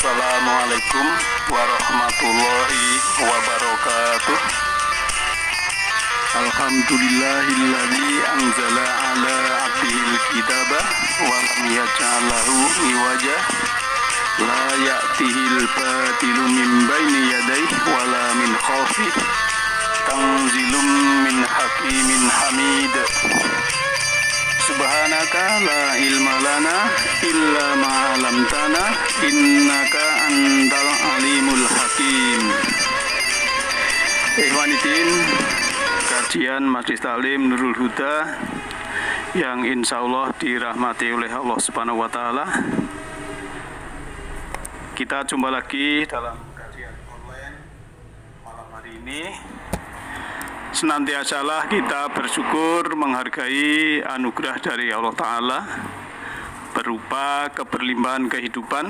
Assalamualaikum warahmatullahi wabarakatuh. Alhamdulillahilladzi anzala ala abdihil kitaba wa lam yaj'alahu iwaja la ya'tihil batilu min baini yadayhi wala min khalfih tanzilum min hakimin hamid. Subhanaka la ilma lana illa ma 'allamtana innaka antal alimul hakim. Ikhwaniddin, kajian Majelis Taklim Nurul Huda yang insya Allah dirahmati oleh Allah Subhanahu wa Ta'ala. Kita jumpa lagi dalam kajian online malam hari ini. Senantiasalah kita bersyukur menghargai anugerah dari Allah Ta'ala berupa keberlimpahan kehidupan.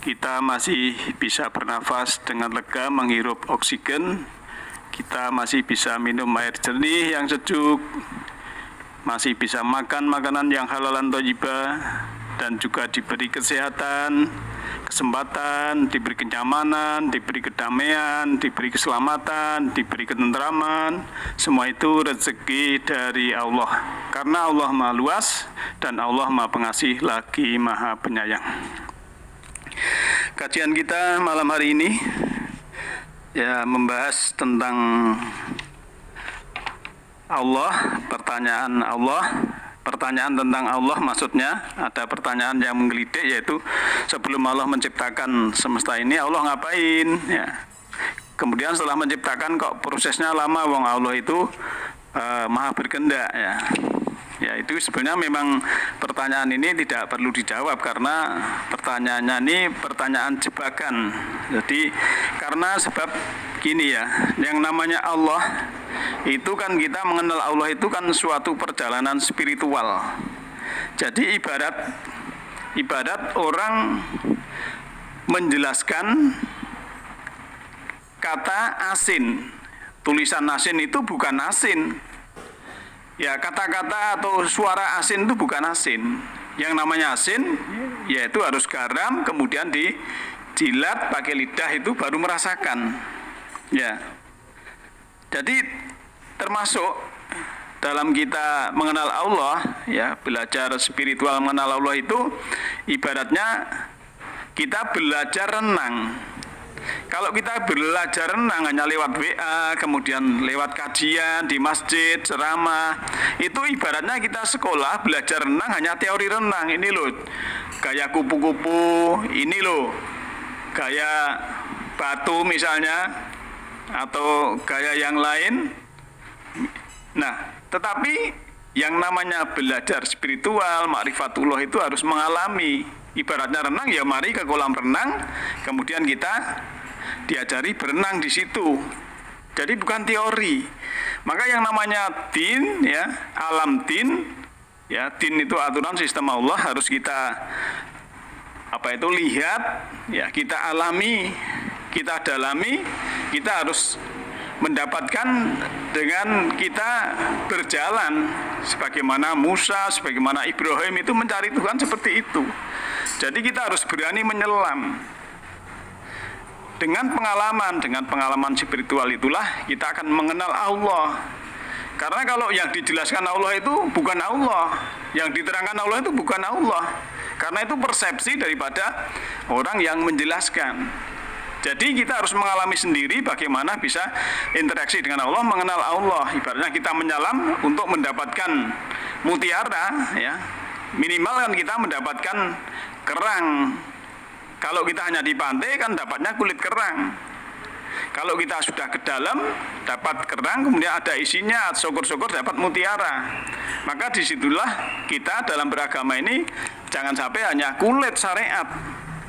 Kita masih bisa bernafas dengan lega menghirup oksigen. Kita masih bisa minum air jernih yang sejuk, masih bisa makan makanan yang halalan thayyibah, dan juga diberi kesehatan, kesempatan, diberi kenyamanan, diberi kedamaian, diberi keselamatan, diberi ketentraman. Semua itu rezeki dari Allah, karena Allah Maha Luas dan Allah Maha Pengasih lagi Maha Penyayang. Kajian kita malam hari ini membahas tentang Allah, pertanyaan tentang Allah. Maksudnya ada pertanyaan yang menggelitik, yaitu sebelum Allah menciptakan semesta ini Allah ngapain ya. Kemudian setelah menciptakan kok prosesnya lama, wong Allah itu maha berkehendak ya. Ya, itu sebenarnya memang pertanyaan ini tidak perlu dijawab, karena pertanyaannya ini pertanyaan jebakan. Jadi karena sebab gini ya, yang namanya Allah itu kan, kita mengenal Allah itu kan suatu perjalanan spiritual. Jadi ibarat orang menjelaskan kata asin. Tulisan asin itu bukan asin. Ya, kata-kata atau suara asin itu bukan asin. Yang namanya asin yaitu harus garam, kemudian dijilat pakai lidah, itu baru merasakan. Ya. Jadi termasuk dalam kita mengenal Allah, ya, belajar spiritual mengenal Allah itu ibaratnya kita belajar renang. Kalau kita belajar renang hanya lewat WA, kemudian lewat kajian di masjid, ceramah, itu ibaratnya kita sekolah belajar renang hanya teori renang. Ini loh gaya kupu-kupu, ini loh gaya batu misalnya, atau gaya yang lain. Nah, tetapi yang namanya belajar spiritual, ma'rifatullah itu harus mengalami. Ibaratnya renang, ya mari ke kolam renang, kemudian kita diajari berenang di situ. Jadi bukan teori. Maka yang namanya din, ya, alam din, ya, din itu aturan sistem Allah, harus kita lihat, ya, kita alami, kita dalami, kita harus mendapatkan dengan kita berjalan sebagaimana Musa, sebagaimana Ibrahim itu mencari Tuhan seperti itu. Jadi kita harus berani menyelam. Dengan pengalaman spiritual itulah kita akan mengenal Allah. Karena kalau yang dijelaskan Allah itu bukan Allah, yang diterangkan Allah itu bukan Allah. Karena itu persepsi daripada orang yang menjelaskan. Jadi kita harus mengalami sendiri bagaimana bisa interaksi dengan Allah, mengenal Allah. Ibaratnya kita menyelam untuk mendapatkan mutiara, ya. Minimal kan kita mendapatkan kerang. Kalau kita hanya di pantai kan dapatnya kulit kerang. Kalau kita sudah ke dalam dapat kerang, kemudian ada isinya, syukur-syukur dapat mutiara. Maka disitulah kita dalam beragama ini jangan sampai hanya kulit syariat.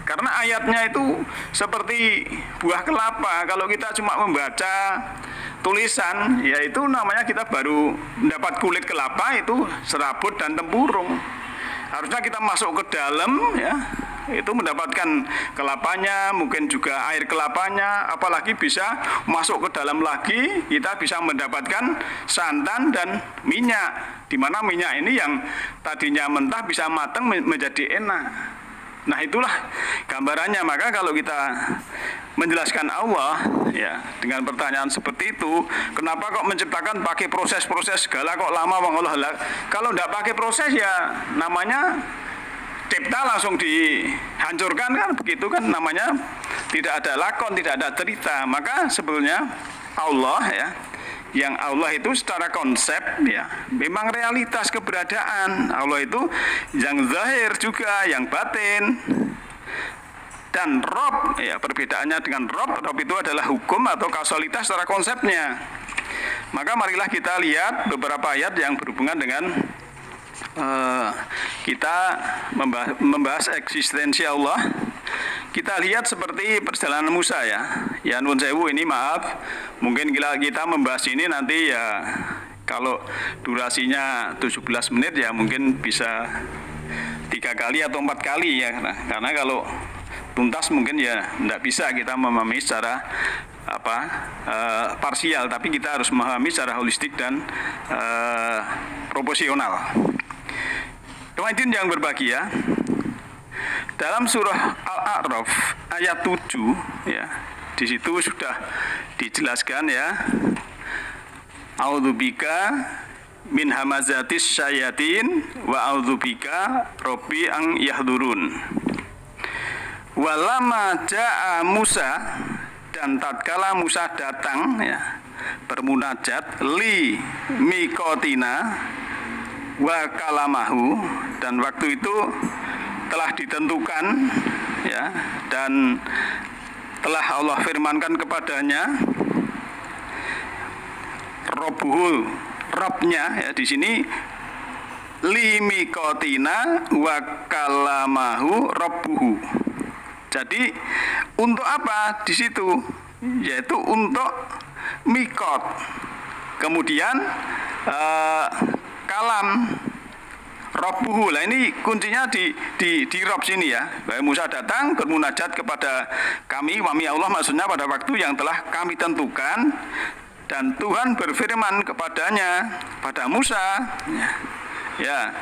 Karena ayatnya itu seperti buah kelapa. Kalau kita cuma membaca tulisan, ya itu namanya kita baru mendapat kulit kelapa, itu serabut dan tempurung. Harusnya kita masuk ke dalam, ya, itu mendapatkan kelapanya, mungkin juga air kelapanya, apalagi bisa masuk ke dalam lagi, kita bisa mendapatkan santan dan minyak, di mana minyak ini yang tadinya mentah bisa matang menjadi enak. Nah, itulah gambarannya. Maka kalau kita menjelaskan Allah ya dengan pertanyaan seperti itu, kenapa kok menciptakan pakai proses-proses segala, kok lama Bang Allah? Kalau tidak pakai proses ya namanya cipta langsung dihancurkan kan, begitu kan, namanya tidak ada lakon, tidak ada cerita. Maka sebetulnya Allah ya, yang Allah itu secara konsep ya memang realitas keberadaan. Allah itu yang zahir juga yang batin. Dan Rob ya, perbedaannya dengan Rob itu adalah hukum atau kausalitas secara konsepnya. Maka marilah kita lihat beberapa ayat yang berhubungan dengan kita membahas eksistensi Allah. Kita lihat seperti perjalanan Musa ya. Ya nun sewu, ini maaf, mungkin kita membahas ini nanti ya, kalau durasinya 17 menit ya mungkin bisa 3 kali atau 4 kali ya. Nah, karena kalau tuntas mungkin ya tidak bisa kita memahami secara parsial, tapi kita harus memahami secara holistik dan proporsional. Teman-teman yang berbahagia, dalam surah Al-A'raf ayat 7 ya, di situ sudah dijelaskan ya, a'udzubika min hamazatis syayatin wa a'udzubika rabbi an yahdurun. Walama ja'a Musa, dan tatkala Musa datang ya bermunajat li mikotina wa kalamahu, dan waktu itu telah ditentukan ya, dan telah Allah firmankan kepadanya Robbuhu, Robnya ya, di sini limikotina wa kalamahu Robbuhu. Jadi untuk apa di situ? Yaitu untuk mikot. Kemudian kalam Robbuhu. Lah ini kuncinya di Rob sini ya. Musa datang bermunajat kepada kami Allah, maksudnya pada waktu yang telah kami tentukan, dan Tuhan berfirman kepadanya, pada Musa ya.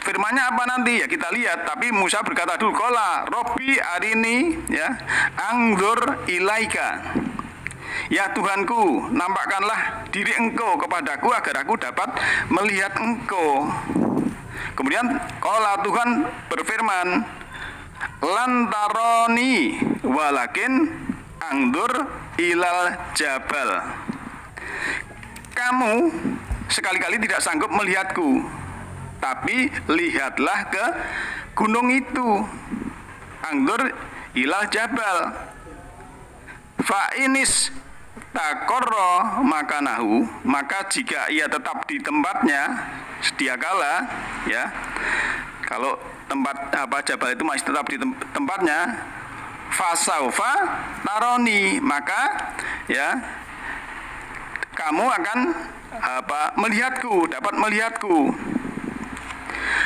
Firmannya apa nanti ya kita lihat, tapi Musa berkata dulu, qala Robbi arini ya angzur ilaika. Ya Tuhanku, nampakkanlah diri engkau kepadaku agar aku dapat melihat engkau. Kemudian qala, Tuhan berfirman, lantaroni walakin angdur ilal jabal. Kamu sekali-kali tidak sanggup melihatku, tapi lihatlah ke gunung itu. Angdur ilal jabal. Fa'inis takorro makanahu, maka jika ia tetap di tempatnya sedia kala ya, kalau tempat jabal itu masih tetap di tempatnya, fasaufa taroni, maka ya kamu akan melihatku, dapat melihatku.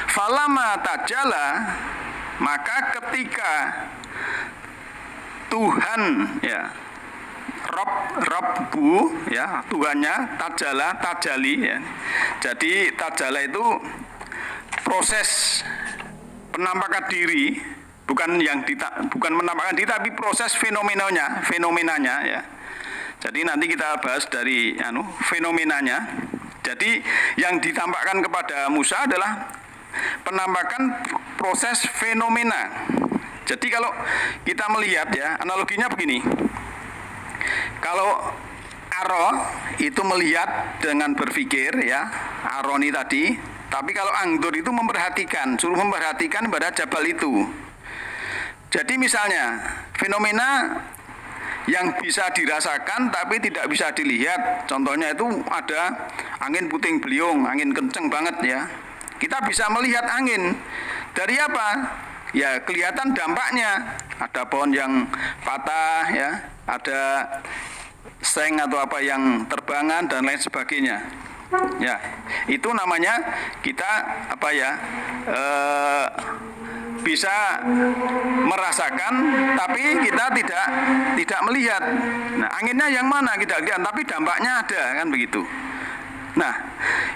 Falama tajala, maka ketika Tuhan ya Robbu ya, Tuhannya tajala, tajali ya. Jadi tajala itu proses penampakan diri, bukan menampakkan diri, tapi proses fenomenanya ya. Jadi nanti kita bahas dari fenomenanya. Jadi yang ditampakkan kepada Musa adalah penampakan proses fenomena. Jadi kalau kita melihat ya, analoginya begini. Kalau aro itu melihat dengan berpikir ya, aroni tadi. Tapi kalau angdur itu memperhatikan, suruh memperhatikan pada jabal itu. Jadi misalnya fenomena yang bisa dirasakan tapi tidak bisa dilihat. Contohnya itu ada angin puting beliung, angin kenceng banget ya. Kita bisa melihat angin. Dari apa? Ya kelihatan dampaknya. Ada pohon yang patah ya, ada seng atau apa yang terbangan dan lain sebagainya. Ya, itu namanya kita bisa merasakan tapi kita tidak melihat. Nah, anginnya yang mana kita lihat, tapi dampaknya ada kan begitu. Nah,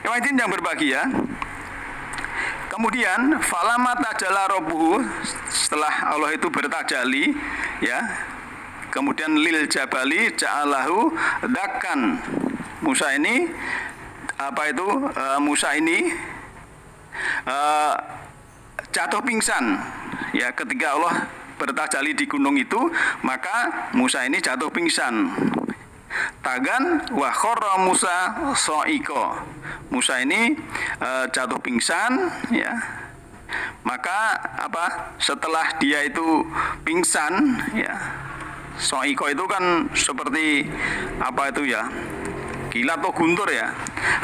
yang berbahagia, Kemudian falama tajalla rabbuhu, setelah Allah itu bertajali ya. Kemudian lil jabali ja'alahu dakkan. Musa ini Musa ini jatuh pingsan ya, ketika Allah bertajali di gunung itu, maka Musa ini jatuh pingsan. Tagan wa kharra Musa soiko. Musa ini jatuh pingsan ya. Maka setelah dia itu pingsan ya, soiko itu kan seperti ya, kilat atau guntur ya.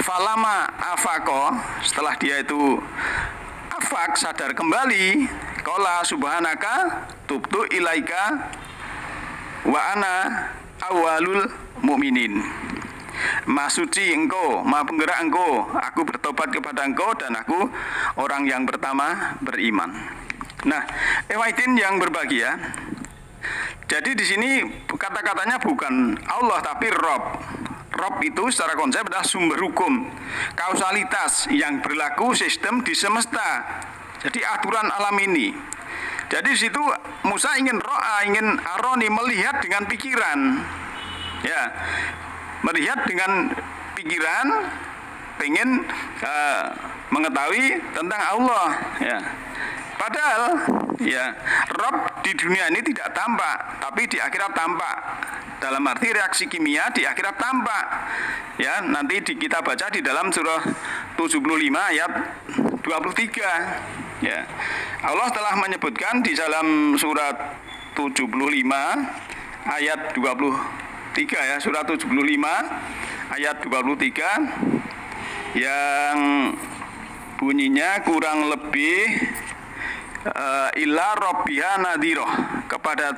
Falama afako, setelah dia itu afak, sadar kembali, qala subhanaka tubtu ilaika wa ana awalul mu'minin. Maha suci engkau, maha penggerak engkau, aku bertobat kepada engkau dan aku orang yang pertama beriman. Nah, Ewaidin yang berbahagia, jadi di sini kata-katanya bukan Allah tapi Rob. Rob itu secara konsep adalah sumber hukum, kausalitas yang berlaku sistem di semesta. Jadi aturan alam ini. Jadi di situ Musa ingin aroni, melihat dengan pikiran. Ya. Melihat dengan pikiran, pengen mengetahui tentang Allah ya. Padahal ya, Rob di dunia ini tidak tampak, tapi di akhirat tampak. Dalam arti reaksi kimia di akhirat tampak. Ya, nanti kita baca di dalam surah 75 ayat 23. Ya. Allah telah menyebutkan di dalam surat 75 ayat 23 ya, surat 75 ayat 23 yang bunyinya kurang lebih illa rabbiha nadhiroh, kepada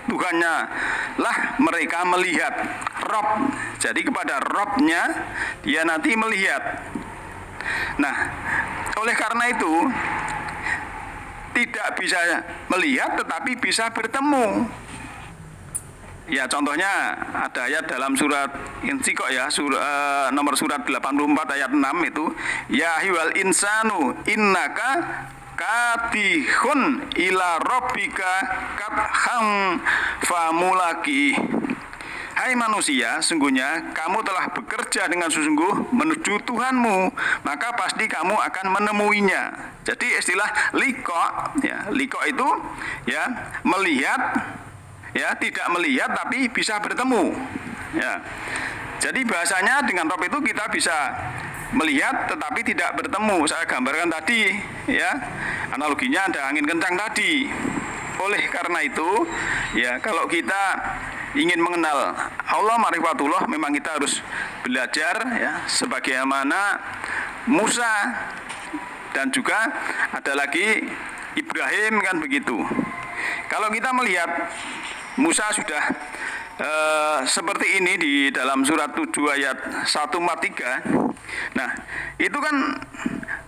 Tuhannya lah mereka melihat. Rob, jadi kepada Robnya dia nanti melihat. Nah, oleh karena itu tidak bisa melihat tetapi bisa bertemu. Ya, contohnya ada ayat dalam surat Insyikok ya, nomor surat 84 ayat 6 itu, ya ayyuhal insanu innaka katihun ila rabbika katham famulaki. Hai manusia, sungguhnya kamu telah bekerja dengan sungguh menuju Tuhanmu, maka pasti kamu akan menemuinya. Jadi istilah liko ya, liko itu ya melihat ya, tidak melihat tapi bisa bertemu ya. Jadi bahasanya dengan Rob itu kita bisa melihat tetapi tidak bertemu. Saya gambarkan tadi ya, analoginya ada angin kencang tadi. Oleh karena itu ya, kalau kita ingin mengenal Allah ma'rifatullah, memang kita harus belajar ya, sebagaimana Musa dan juga ada lagi Ibrahim kan begitu. Kalau kita melihat Musa sudah seperti ini di dalam surat 7 ayat 143. Nah, itu kan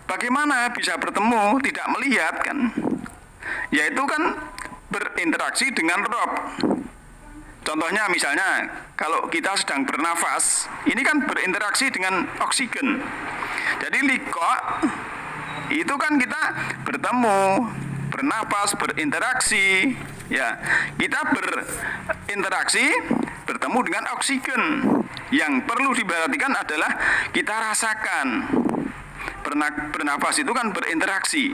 bagaimana bisa bertemu tidak melihat kan? Yaitu kan berinteraksi dengan Rob. Contohnya misalnya kalau kita sedang bernafas, ini kan berinteraksi dengan oksigen. Jadi liko itu kan kita bertemu, bernafas, berinteraksi. Ya, kita berinteraksi, bertemu dengan oksigen. Yang perlu diperhatikan adalah kita rasakan. Bernafas itu kan berinteraksi.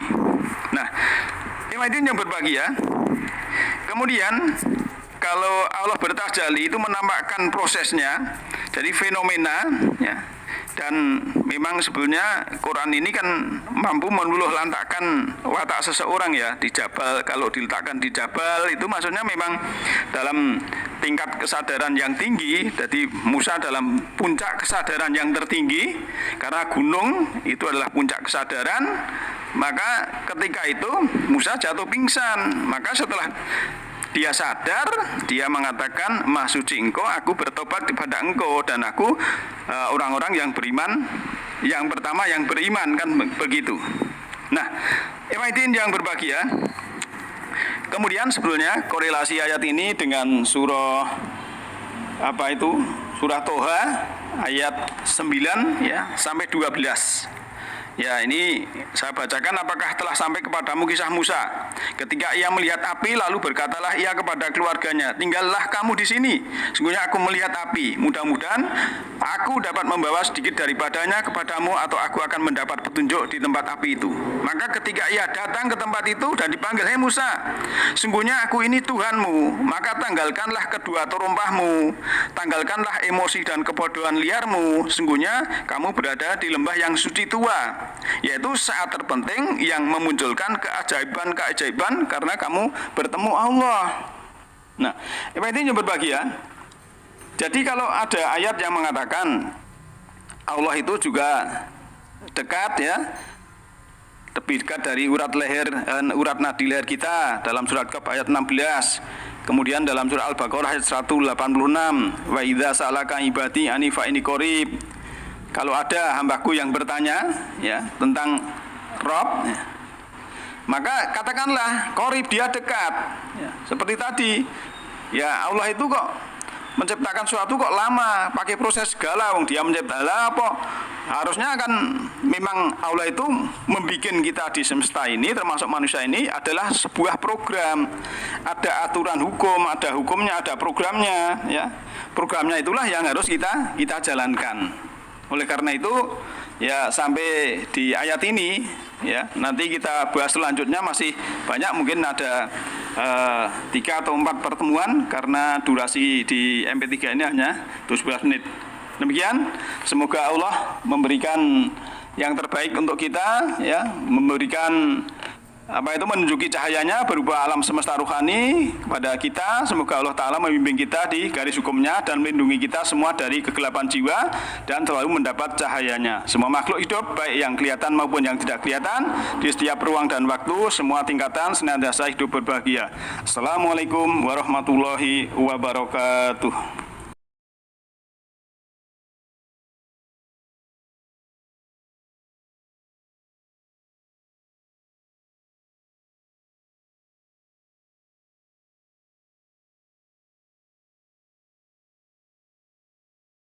Nah, yang berbahagia. Kemudian kalau Allah bertajali itu menampakkan prosesnya, jadi fenomena ya. Dan memang sebetulnya Quran ini kan mampu meluluh lantakkan watak seseorang ya di jabal. Kalau diletakkan di jabal itu maksudnya memang dalam tingkat kesadaran yang tinggi. Jadi Musa dalam puncak kesadaran yang tertinggi, karena gunung itu adalah puncak kesadaran. Maka ketika itu Musa jatuh pingsan. Maka setelah dia sadar, dia mengatakan, Maha suci engkau, aku bertobat kepada engkau, dan aku orang-orang yang beriman, yang pertama yang beriman, kan begitu. Nah, Ikhwatin yang berbahagia, kemudian sebetulnya korelasi ayat ini dengan surah surah Toha ayat 9 ya sampai 12. Ya, ini saya bacakan, apakah telah sampai kepadamu kisah Musa ketika ia melihat api, lalu berkatalah ia kepada keluarganya, tinggallah kamu di sini, sungguhnya aku melihat api, mudah-mudahan aku dapat membawa sedikit daripadanya kepadamu, atau aku akan mendapat petunjuk di tempat api itu. Maka ketika ia datang ke tempat itu dan dipanggil, hei Musa, sungguhnya aku ini Tuhanmu, maka tanggalkanlah kedua terompahmu, tanggalkanlah emosi dan kebodohan liarmu, sungguhnya kamu berada di lembah yang suci tua, yaitu saat terpenting yang memunculkan keajaiban-keajaiban karena kamu bertemu Allah. Nah, ini berbahagia. Jadi kalau ada ayat yang mengatakan Allah itu juga dekat, ya, lebih dekat dari urat nadi leher kita dalam surat Qaf ayat 16. Kemudian dalam surah Al-Baqarah ayat 186, wa idza sa'alaka ibadi ani fa inni qarib. Kalau ada hambaku yang bertanya, ya, tentang Rob, ya, maka katakanlah qarib, dia dekat, ya, seperti tadi. Ya, Allah itu kok menciptakan suatu kok lama, pakai proses segala, wong dia mencipta lah apa? Harusnya kan memang Allah itu membikin kita di semesta ini, termasuk manusia ini, adalah sebuah program. Ada aturan hukum, ada hukumnya, ada programnya, ya. Programnya itulah yang harus kita jalankan. Oleh karena itu, ya, sampai di ayat ini, ya, nanti kita bahas selanjutnya, masih banyak, mungkin ada 3 atau 4 pertemuan karena durasi di MP3 ini hanya 12 menit. Demikian, semoga Allah memberikan yang terbaik untuk kita, ya, memberikan menunjuki cahayanya berupa alam semesta rohani kepada kita. Semoga Allah Ta'ala membimbing kita di garis hukumnya dan melindungi kita semua dari kegelapan jiwa dan selalu mendapat cahayanya. Semua makhluk hidup, baik yang kelihatan maupun yang tidak kelihatan, di setiap ruang dan waktu, semua tingkatan senantiasa hidup berbahagia. Assalamualaikum warahmatullahi wabarakatuh.